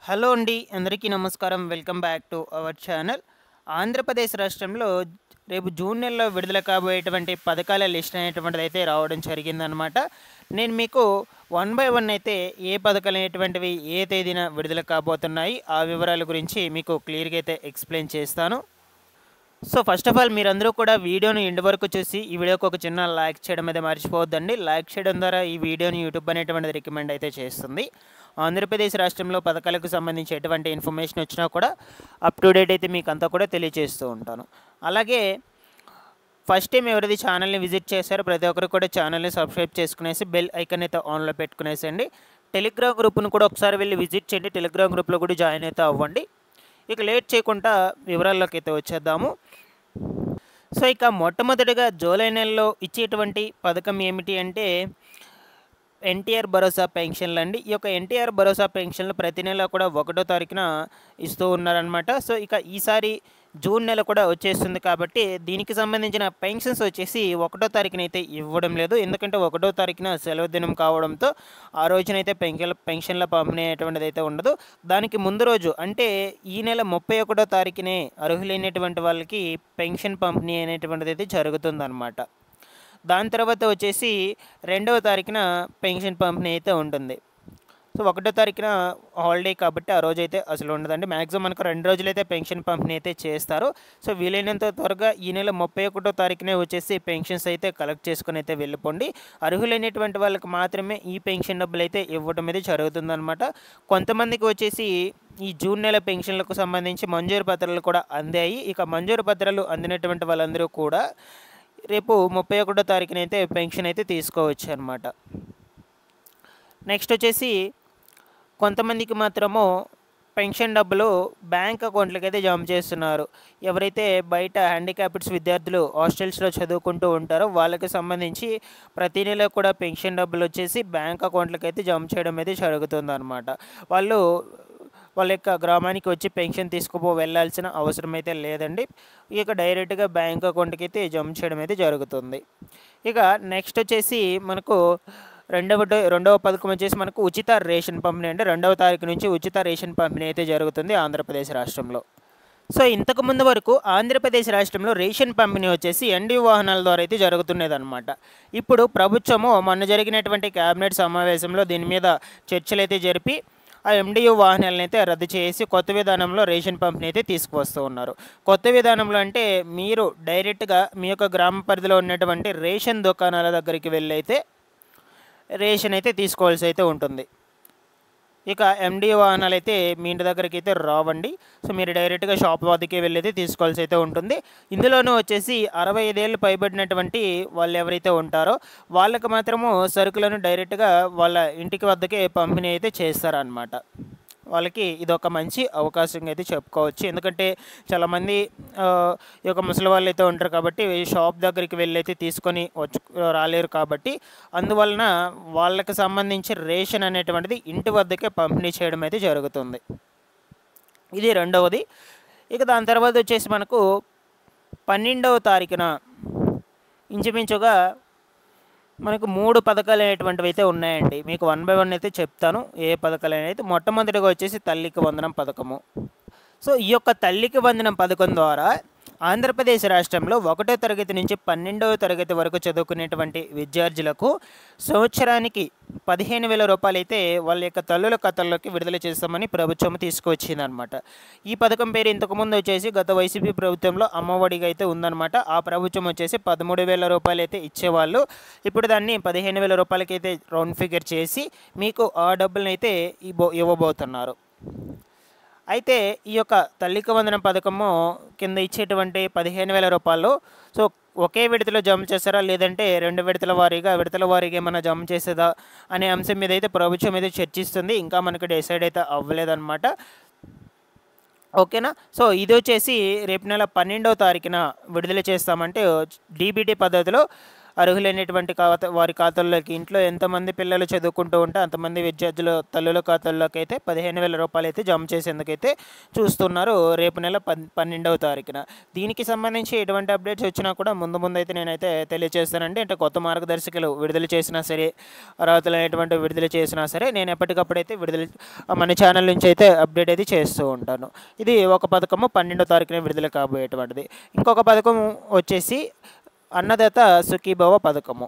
Hello అండి. అందరికీ నమస్కారం. Welcome back to our channel. Andhra Pradesh రాష్ట్రంలో రేపు జూన్ నెలలో విడుదల కాబోయేటువంటి పథకాల లిస్ట్ అనేటువంటిదైతే రావడం జరిగిందనమాట. నేను మీకు వన్ బై వన్ అయితే ఏ పథకాలు అనేటువంటివి ఏ తేదీన విడుదల కాబోతున్నాయి, ఆ వివరాల గురించి మీకు క్లియర్‌గా అయితే ఎక్స్‌ప్లెయిన్ చేస్తాను. సో, ఫస్ట్ ఆఫ్ ఆల్ మీరందరూ కూడా వీడియోని ఎండ్ వరకు చూసి ఈ వీడియోకి ఒక చిన్న లైక్ చేయడం అయితే మర్చిపోవద్దండి. లైక్ చేయడం ద్వారా ఈ వీడియోని యూట్యూబ్ అనేటువంటిది రికమెండ్ అయితే చేస్తుంది. ఆంధ్రప్రదేశ్ రాష్ట్రంలో పథకాలకు సంబంధించి ఎటువంటి ఇన్ఫర్మేషన్ వచ్చినా కూడా అప్ టు డేట్ అయితే మీకు అంతా కూడా తెలియజేస్తూ ఉంటాను. అలాగే ఫస్ట్ టైం ఎవరైతే ఛానల్ని విజిట్ చేశారో ప్రతి ఒక్కరు కూడా ఛానల్ని సబ్స్క్రైబ్ చేసుకునేసి బెల్ ఐకాన్ అయితే ఆన్లో పెట్టుకునేసండి. టెలిగ్రామ్ గ్రూప్ను కూడా ఒకసారి వెళ్ళి విజిట్ చేయండి. టెలిగ్రామ్ గ్రూప్లో కూడా జాయిన్ అయితే అవ్వండి. ఇక లేట్ చేయకుండా వివరాల్లోకి అయితే వచ్చేద్దాము. సో, ఇక మొట్టమొదటిగా జూలై నెలలో ఇచ్చేటువంటి పథకం ఏమిటి అంటే ఎన్టీఆర్ భరోసా పెన్షన్లండి. ఈ యొక్క ఎన్టీఆర్ భరోసా పెన్షన్లు ప్రతి నెల కూడా 1వ తారీఖున ఇస్తూ ఉన్నారనమాట. సో, ఇక ఈసారి జూన్ నెల కూడా వచ్చేస్తుంది కాబట్టి దీనికి సంబంధించిన పెన్షన్స్ వచ్చేసి 1వ తారీఖునైతే ఇవ్వడం లేదు. ఎందుకంటే 1వ తారీఖున సెలవు దినం కావడంతో ఆ రోజునైతే పెన్షన్ల పంపిణీ అనేటువంటిదైతే ఉండదు. దానికి ముందు రోజు అంటే ఈ నెల 31వ తారీఖునే అర్హులైనటువంటి వాళ్ళకి పెన్షన్ పంపిణీ అనేటువంటిదైతే జరుగుతుందనమాట. దాని తర్వాత వచ్చేసి 2వ తారీఖున పెన్షన్ పంపిణీ అయితే ఉంటుంది. సో, 1వ తారీఖున హాలిడే కాబట్టి ఆ రోజైతే అసలు ఉండదండి. మ్యాక్సిమం మనకు 2 రోజులైతే పెన్షన్ పంపిణీ అయితే చేస్తారు. సో, వీలైనంత త్వరగా ఈ నెల 31వ తారీఖునే వచ్చేసి పెన్షన్స్ అయితే కలెక్ట్ చేసుకొని అయితే వెళ్ళిపోండి. అర్హులైనటువంటి వాళ్ళకి మాత్రమే ఈ పెన్షన్ డబ్బులు అయితే ఇవ్వడం అయితే జరుగుతుందనమాట. కొంతమందికి వచ్చేసి ఈ జూన్ నెల పెన్షన్లకు సంబంధించి మంజూరు పత్రాలు కూడా అందాయి. ఇక మంజూరు పత్రాలు అందినటువంటి వాళ్ళందరూ కూడా రేపు 31వ తారీఖునైతే పెన్షన్ అయితే తీసుకోవచ్చు అనమాట. నెక్స్ట్ వచ్చేసి కొంతమందికి మాత్రము పెన్షన్ డబ్బులు బ్యాంక్ అకౌంట్లకి అయితే జమ చేస్తున్నారు. ఎవరైతే బయట హ్యాండిక్యాప్డ్స్ విద్యార్థులు హాస్టల్స్లో చదువుకుంటూ ఉంటారో వాళ్ళకి సంబంధించి ప్రతి నెల కూడా పెన్షన్ డబ్బులు వచ్చేసి బ్యాంక్ అకౌంట్లకి అయితే జమ చేయడం అయితే జరుగుతుందన్నమాట. వాళ్ళ యొక్క గ్రామానికి వచ్చి పెన్షన్ వెళ్ళాల్సిన అవసరం అయితే లేదండి. ఇక డైరెక్ట్గా బ్యాంక్ అకౌంట్కి అయితే జమ చేయడం అయితే జరుగుతుంది. ఇక నెక్స్ట్ వచ్చేసి మనకు రెండవ పథకం వచ్చేసి మనకు ఉచిత రేషన్ పంపిణీ అంటే 2వ తారీఖు నుంచి ఉచిత రేషన్ పంపిణీ అయితే జరుగుతుంది ఆంధ్రప్రదేశ్ రాష్ట్రంలో. సో, ఇంతకుముందు వరకు ఆంధ్రప్రదేశ్ రాష్ట్రంలో రేషన్ పంపిణీ వచ్చేసి ఎన్డీ వాహనాల ద్వారా అయితే జరుగుతున్నదన్నమాట. ఇప్పుడు ప్రభుత్వము మొన్న జరిగినటువంటి కేబినెట్ సమావేశంలో దీని మీద చర్చలు అయితే జరిపి ఆ ఎండియు వాహనాలను అయితే రద్దు చేసి కొత్త విధానంలో రేషన్ పంపిణీ అయితే తీసుకువస్తూ ఉన్నారు. కొత్త విధానంలో అంటే మీరు డైరెక్ట్గా మీ యొక్క గ్రామ పరిధిలో ఉన్నటువంటి రేషన్ దుకాణాల దగ్గరికి వెళ్ళి అయితే రేషన్ అయితే తీసుకోవాల్సి అయితే ఉంటుంది. ఇక ఎండియు వాహనాలు అయితే మీ ఇంటి దగ్గరికి అయితే రావండి. సో, మీరు డైరెక్ట్గా షాప్ వద్దకే వెళ్ళి అయితే తీసుకోవాల్సి అయితే ఉంటుంది. ఇందులోనూ వచ్చేసి 65 ఏళ్ళు పైబడినటువంటి వాళ్ళు ఎవరైతే ఉంటారో వాళ్ళకి మాత్రము సరుకులను డైరెక్ట్గా వాళ్ళ ఇంటికి వద్దకే పంపిణీ అయితే చేస్తారనమాట. వాళ్ళకి ఇదొక మంచి అవకాశంగా అయితే చెప్పుకోవచ్చు. ఎందుకంటే చాలామంది ఈ యొక్క ముసలి వాళ్ళు అయితే ఉంటారు కాబట్టి షాప్ దగ్గరికి వెళ్ళి అయితే తీసుకొని రాలేరు కాబట్టి అందువలన వాళ్ళకి సంబంధించి రేషన్ అనేటువంటిది ఇంటి వద్దకే పంపిణీ చేయడం అయితే జరుగుతుంది. ఇది రెండవది. ఇక దాని తర్వాత వచ్చేసి మనకు 12వ తారీఖున ఇంచుమించుగా మనకు 3 పథకాలు అనేటువంటివి అయితే ఉన్నాయండి. మీకు వన్ బై వన్ అయితే చెప్తాను ఏ పథకాలు అనేది. మొట్టమొదటిగా వచ్చేసి తల్లికి వందనం పథకము. సో, ఈ యొక్క తల్లికి వందనం పథకం ద్వారా ఆంధ్రప్రదేశ్ రాష్ట్రంలో 1వ తరగతి నుంచి 12వ తరగతి వరకు చదువుకునేటువంటి విద్యార్థులకు సంవత్సరానికి 15,000 రూపాయలు అయితే వాళ్ళ యొక్క తల్లుల ఖాతాల్లోకి విడుదల చేస్తామని ప్రభుత్వం తీసుకువచ్చిందనమాట. ఈ పథకం పేరు ఇంతకుముందు వచ్చేసి గత వైసీపీ ప్రభుత్వంలో అమ్మఒడిగా అయితే ఉందన్నమాట. ఆ ప్రభుత్వం వచ్చేసి 13,000 రూపాయలు అయితే ఇచ్చేవాళ్ళు. ఇప్పుడు దాన్ని 15,000 రూపాయలకి అయితే రౌండ్ ఫిగర్ చేసి మీకు ఆ డబ్బులను అయితే ఇవ్వబోతున్నారు. అయితే ఈ యొక్క తల్లికి వందనం పథకము కింద ఇచ్చేటువంటి 15,000 రూపాయలు సో, ఒకే విడతలో జమ చేస్తారా లేదంటే 2 విడతల వారీగా ఏమైనా జమ చేసేదా అనే అంశం మీద అయితే ప్రభుత్వం అయితే చర్చిస్తుంది. ఇంకా మనకు డిసైడ్ అయితే అవ్వలేదన్నమాట. ఓకేనా. సో, ఇది వచ్చేసి రేపు నెల 12వ తారీఖున విడుదల చేస్తామంటే డీబీటీ పద్ధతిలో అర్హులైనటువంటి వారి ఖాతాల్లోకి ఇంట్లో ఎంతమంది పిల్లలు చదువుకుంటూ ఉంటే అంతమంది విద్యార్థుల తల్లుల ఖాతాల్లోకి అయితే 15,000 రూపాయలు అయితే జమ చేసేందుకైతే చూస్తున్నారు రేపు నెల 12వ తారీఖున. దీనికి సంబంధించి ఎటువంటి అప్డేట్స్ వచ్చినా కూడా ముందు అయితే నేనైతే తెలియజేస్తానండి. అంటే కొత్త మార్గదర్శకాలు విడుదల చేసినా సరే, అర్హతలైనటువంటి విడుదల చేసినా సరే నేను ఎప్పటికప్పుడైతే మన ఛానల్ నుంచి అయితే అప్డేట్ అయితే చేస్తూ ఉంటాను. ఇది ఒక పథకము 12వ తారీఖున విడుదల కాబోయేటువంటిది. ఇంకొక పథకం వచ్చేసి అన్నదాత సుఖీభవ పథకము.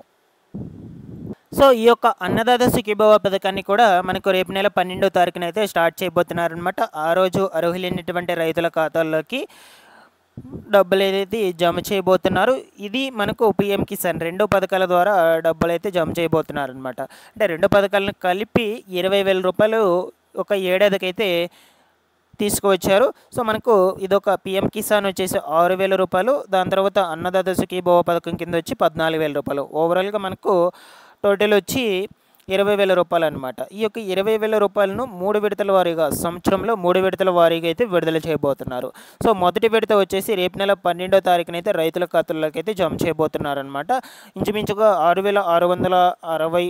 సో ఈ యొక్క అన్నదాత సుఖీభవ పథకాన్ని కూడా మనకు రేపు నెల 12వ తారీఖున అయితే స్టార్ట్ చేయబోతున్నారనమాట. ఆ రోజు అర్హులైనటువంటి రైతుల ఖాతాల్లోకి డబ్బులు ఏదైతే జమ చేయబోతున్నారు. ఇది మనకు పిఎం కిసాన్ 2 పథకాల ద్వారా డబ్బులు అయితే జమ చేయబోతున్నారనమాట. అంటే 2 పథకాలను కలిపి 20,000 రూపాయలు ఒక ఏడాదికైతే తీసుకువచ్చారు. సో మనకు ఇదొక పిఎం కిసాన్ వచ్చేసి 6,000 రూపాయలు, దాని తర్వాత అన్నదాత సుఖీభవ పథకం కింద వచ్చి 14,000 రూపాయలు. ఓవరాల్గా మనకు టోటల్ వచ్చి 20,000 రూపాయలు అనమాట. ఈ యొక్క 20,000 రూపాయలను 3 విడతల వారీగా సంవత్సరంలో 3 విడతల వారీగా అయితే విడుదల చేయబోతున్నారు. సో మొదటి విడత వచ్చేసి రేపు నెల 12వ తారీఖున అయితే రైతుల ఖాతాల్లోకి అయితే జమ చేయబోతున్నారనమాట. ఇంచుమించుగా 6,660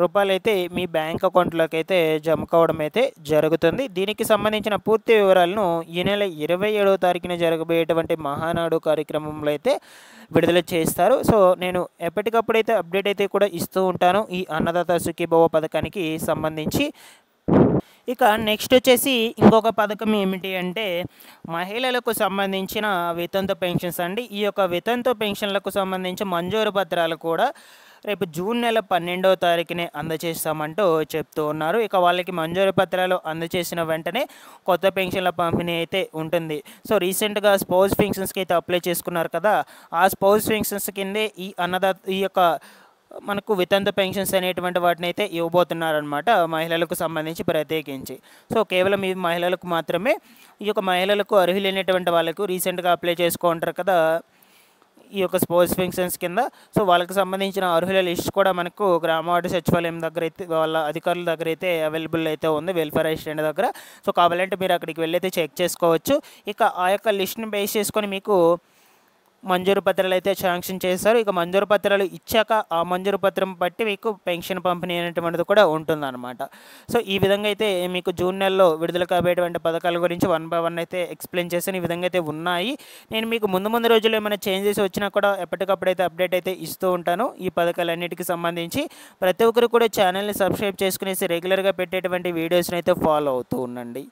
రూపాయలైతే మీ బ్యాంక్ అకౌంట్లోకి అయితే జమ కావడం అయితే జరుగుతుంది. దీనికి సంబంధించిన పూర్తి వివరాలను ఈ నెల 27వ తారీఖున జరగబోయేటువంటి మహానాడు కార్యక్రమంలో అయితే విడుదల చేస్తారు. సో నేను ఎప్పటికప్పుడైతే అప్డేట్ అయితే కూడా ఇస్తూ ఉంటాను ఈ అన్నదాత సుఖీభవ పథకానికి సంబంధించి. ఇక నెక్స్ట్ వచ్చేసి ఇంకొక పథకం ఏమిటి అంటే మహిళలకు సంబంధించిన వితంతు పెన్షన్స్ అండి. ఈ యొక్క వితంతు పెన్షన్లకు సంబంధించి మంజూరు పత్రాలు కూడా రేపు జూన్ నెల 12వ తారీఖునే అందజేస్తామంటూ చెప్తూ ఉన్నారు. ఇక వాళ్ళకి మంజూరు పత్రాలు అందజేసిన వెంటనే కొత్త పెన్షన్ల పంపిణీ అయితే ఉంటుంది. సో రీసెంట్గా స్పౌస్ పెన్షన్స్కి అయితే అప్లై చేసుకున్నారు కదా, ఆ స్పౌస్ పెన్షన్స్ కిందే ఈ యొక్క మనకు వితంతు పెన్షన్స్ అనేటువంటి వాటిని అయితే ఇవ్వబోతున్నారనమాట మహిళలకు సంబంధించి ప్రత్యేకించి. సో కేవలం ఈ మహిళలకు మాత్రమే, ఈ యొక్క మహిళలకు అర్హులైనటువంటి వాళ్ళకు రీసెంట్గా అప్లై చేసుకుంటారు కదా ఈ యొక్క స్పౌస్ పెన్షన్స్ కింద. సో వాళ్ళకి సంబంధించిన అర్హుల లిస్ట్ కూడా మనకు గ్రామ వార్డు సచివాలయం దగ్గర అయితే వాళ్ళ అధికారుల దగ్గర అయితే అవైలబుల్ అయితే ఉంది, వెల్ఫేర్ అసిస్టెంట్ దగ్గర. సో కావాలంటే మీరు అక్కడికి వెళ్ళి అయితే చెక్ చేసుకోవచ్చు. ఇక ఆ యొక్క లిస్ట్ని బేస్ చేసుకొని మీకు మంజూరు పత్రాలు అయితే శాంక్షన్ చేస్తారు. ఇక మంజూరు పత్రాలు ఇచ్చాక ఆ మంజూరు పత్రం బట్టి మీకు పెన్షన్ పంపిణీ అనేటువంటిది కూడా ఉంటుందన్నమాట. సో ఈ విధంగా అయితే మీకు జూన్ నెలలో విడుదల కాబోయేటువంటి పథకాల గురించి 1 by 1 అయితే ఎక్స్ప్లెయిన్ చేశాను. ఈ విధంగా అయితే ఉన్నాయి. నేను మీకు ముందు రోజుల్లో ఏమైనా చేంజెస్ వచ్చినా కూడా ఎప్పటికప్పుడైతే అప్డేట్ అయితే ఇస్తూ ఉంటాను ఈ పథకాలన్నిటికీ సంబంధించి. ప్రతి ఒక్కరు కూడా ఛానల్ని సబ్స్క్రైబ్ చేసుకునేసి రెగ్యులర్గా పెట్టేటువంటి వీడియోస్ని అయితే ఫాలో అవుతూ ఉండండి.